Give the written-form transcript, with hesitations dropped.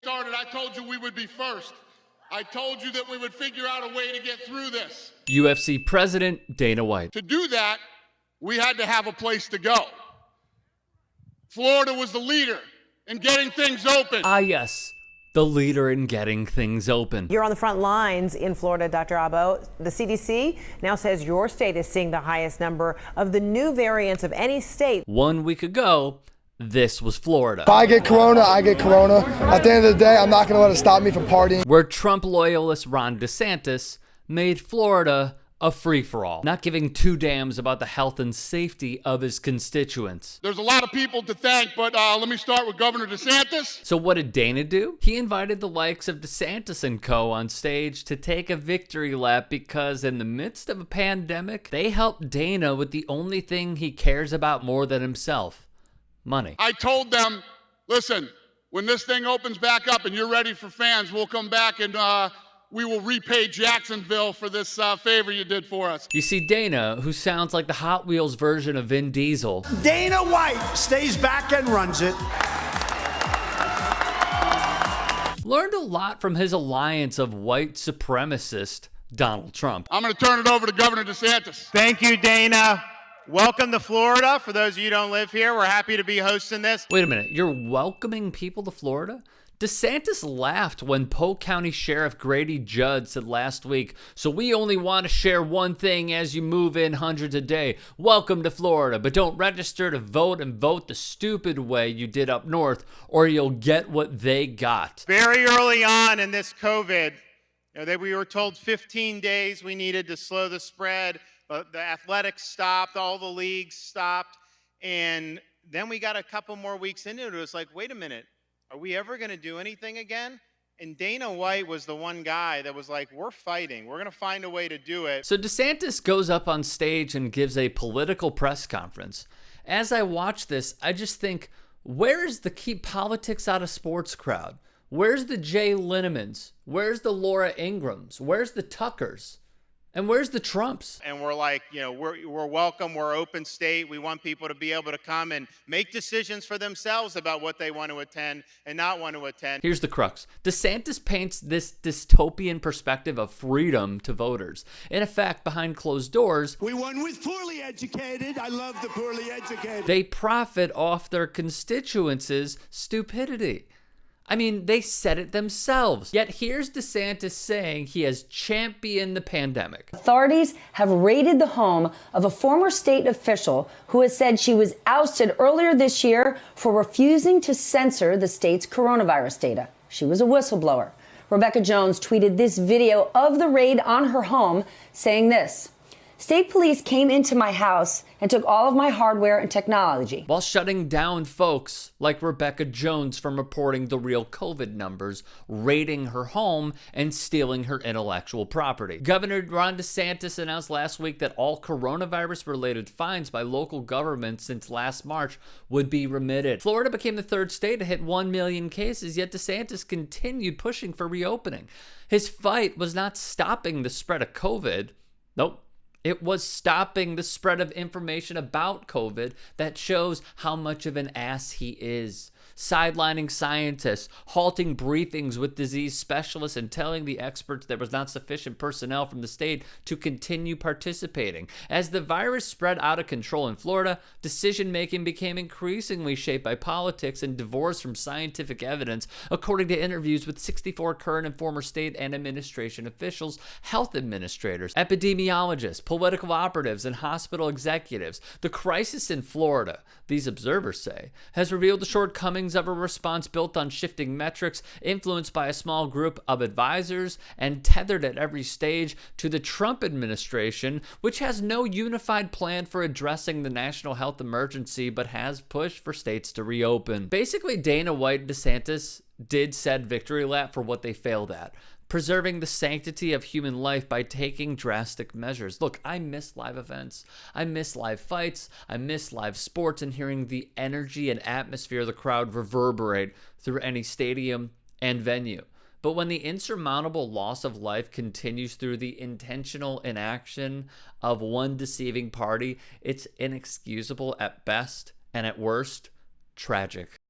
Started, I told you we would be first. I told you that we would figure out a way to get through this. UFC President Dana White. To do that, we had to have a place to go. Florida was the leader in getting things open. Ah, yes, the leader in getting things open. You're on the front lines in Florida, Dr. Abo. The CDC now says your state is seeing the highest number of the new variants of any state. 1 week ago, this was Florida. If I get corona, I get corona. At the end of the day, I'm not going to let it stop me from partying. Where Trump loyalist Ron DeSantis made Florida a free-for-all, not giving two damns about the health and safety of his constituents. There's a lot of people to thank, but let me start with Governor DeSantis. So what did Dana do? He invited the likes of DeSantis and co. on stage to take a victory lap because in the midst of a pandemic, they helped Dana with the only thing he cares about more than himself: money. I told them, listen, when this thing opens back up and you're ready for fans, we'll come back and we will repay Jacksonville for this favor you did for us. You see, Dana, who sounds like the Hot Wheels version of Vin Diesel, Dana White stays back and runs it. learned a lot from his alliance of white supremacist Donald Trump. I'm going to turn it over to Governor DeSantis. Thank you, Dana. Welcome to Florida. For those of you who don't live here, we're happy to be hosting this. Wait a minute, you're welcoming people to Florida? DeSantis laughed when Polk County Sheriff Grady Judd said last week, "So we only want to share one thing as you move in hundreds a day. Welcome to Florida, but don't register to vote and vote the stupid way you did up north, or you'll get what they got." Very early on in this COVID, we were told 15 days we needed to slow the spread. The athletics stopped, all the leagues stopped, and then we got a couple more weeks into it. It was like, wait a minute. Are we ever going to do anything again? And Dana White was the one guy that was like, we're fighting. We're going to find a way to do it. So DeSantis goes up on stage and gives a political press conference. As I watch this, I just think, where's the keep politics out of sports crowd? Where's the Jay Linnemans? Where's the Laura Ingrams? Where's the Tuckers? And where's the Trumps? And we're like, we're welcome. We're open state. We want people to be able to come and make decisions for themselves about what they want to attend and not want to attend. Here's the crux. DeSantis paints this dystopian perspective of freedom to voters. In effect, behind closed doors, We won with poorly educated. I love the poorly educated. they profit off their constituents' stupidity. I mean, they said it themselves. Yet here's DeSantis saying he has championed the pandemic. Authorities have raided the home of a former state official who has said she was ousted earlier this year for refusing to censor the state's coronavirus data. She was a whistleblower. Rebecca Jones tweeted this video of the raid on her home saying this: "State police came into my house and took all of my hardware and technology." While shutting down folks like Rebecca Jones from reporting the real COVID numbers, raiding her home, and stealing her intellectual property. Governor Ron DeSantis announced last week that all coronavirus-related fines by local governments since last March would be remitted. Florida became the third state to hit 1 million cases, yet DeSantis continued pushing for reopening. His fight was not stopping the spread of COVID. Nope. It was stopping the spread of information about COVID that shows how much of an ass he is. Sidelining scientists, halting briefings with disease specialists, and telling the experts there was not sufficient personnel from the state to continue participating. As the virus spread out of control in Florida, decision-making became increasingly shaped by politics and divorced from scientific evidence, according to interviews with 64 current and former state and administration officials, health administrators, epidemiologists, political operatives, and hospital executives. The crisis in Florida, these observers say, has revealed the shortcomings of a response built on shifting metrics, influenced by a small group of advisors, and tethered at every stage to the Trump administration, which has no unified plan for addressing the national health emergency, but has pushed for states to reopen. Basically, Dana White and DeSantis did said victory lap for what they failed at: preserving the sanctity of human life by taking drastic measures. Look, I miss live events. I miss live fights. I miss live sports and hearing the energy and atmosphere of the crowd reverberate through any stadium and venue. But when the insurmountable loss of life continues through the intentional inaction of one deceiving party, it's inexcusable at best and at worst, tragic.